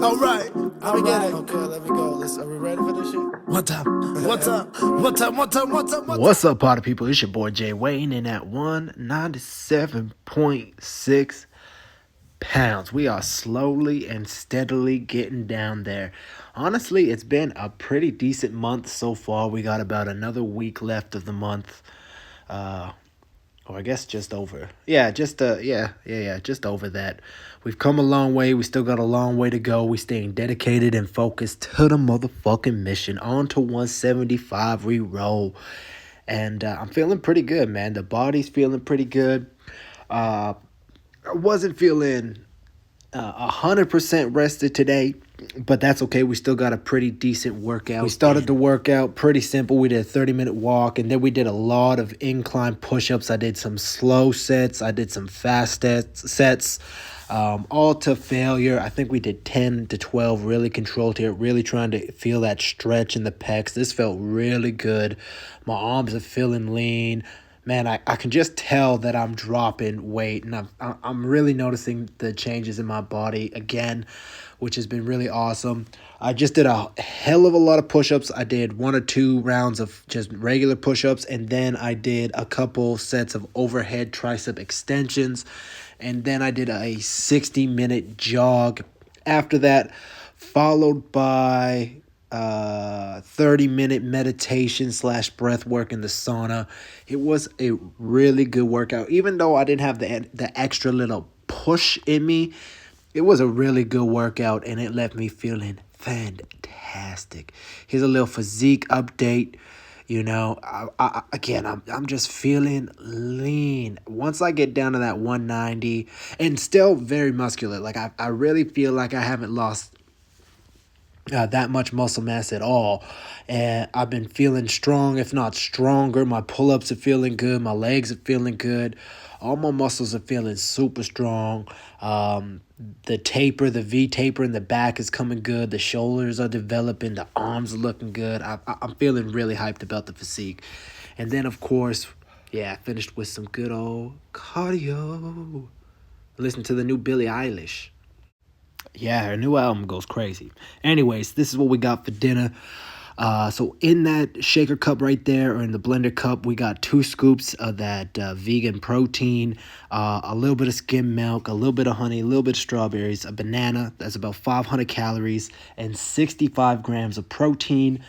All right. Let me get it. Okay, let me go. Are we ready for this shit? What's up, party people? It's your boy Jay Wayne, and at 197.6 pounds, we are slowly and steadily getting down there. Honestly, it's been a pretty decent month so far. We got about another week left of the month. Or I guess just over. Just over that. We've come a long way. We still got a long way to go. We staying dedicated and focused to the motherfucking mission. On to 175 re-roll. And I'm feeling pretty good, man. The body's feeling pretty good. I wasn't feeling 100% rested today, but that's okay. We still got a pretty decent workout. We started the workout pretty simple. We did a 30-minute walk, and then we did a lot of incline push-ups. I did some slow sets. I did some fast sets, all to failure. I think we did 10 to 12, really controlled here, really trying to feel that stretch in the pecs. This felt really good. My arms are feeling lean. Man, I can just tell that I'm dropping weight, and I'm really noticing the changes in my body again, which has been really awesome. I just did a hell of a lot of push-ups. I did 1 or 2 rounds of just regular push-ups, and then I did a couple sets of overhead tricep extensions, and then I did a 60-minute jog after that, followed by 30-minute meditation / breath work in the sauna. It was a really good workout. Even though I didn't have the extra little push in me, it was a really good workout, and it left me feeling fantastic. Here's a little physique update. You know, I'm just feeling lean. Once I get down to that 190, and still very muscular. Like I really feel like I haven't lost that much muscle mass at all, and I've been feeling strong, if not stronger. My pull-ups are feeling good, my legs are feeling good, all my muscles are feeling super strong. The V taper in the back is coming good, the shoulders are developing, the arms are looking good. I'm feeling really hyped about the physique. And then of course, I finished with some good old cardio. Listen to the new Billie Eilish. Yeah, her new album goes crazy. Anyways, this is what we got for dinner. So in that shaker cup right there, or in the blender cup, we got 2 scoops of that vegan protein, a little bit of skim milk, a little bit of honey, a little bit of strawberries, a banana. That's about 500 calories and 65 grams of protein.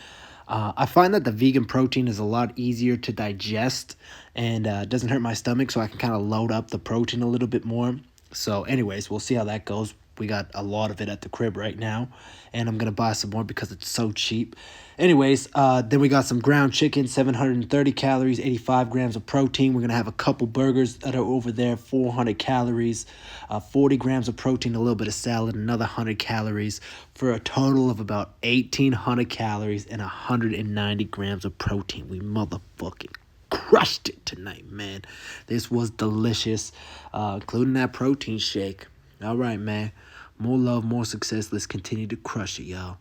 I find that the vegan protein is a lot easier to digest and doesn't hurt my stomach, so I can kind of load up the protein a little bit more. So anyways, we'll see how that goes. We got a lot of it at the crib right now, and I'm going to buy some more because it's so cheap. Anyways, then we got some ground chicken, 730 calories, 85 grams of protein. We're going to have a couple burgers that are over there, 400 calories, 40 grams of protein, a little bit of salad, another 100 calories, for a total of about 1,800 calories and 190 grams of protein. We motherfucking crushed it tonight, man. This was delicious, including that protein shake. All right, man. More love, more success. Let's continue to crush it, y'all.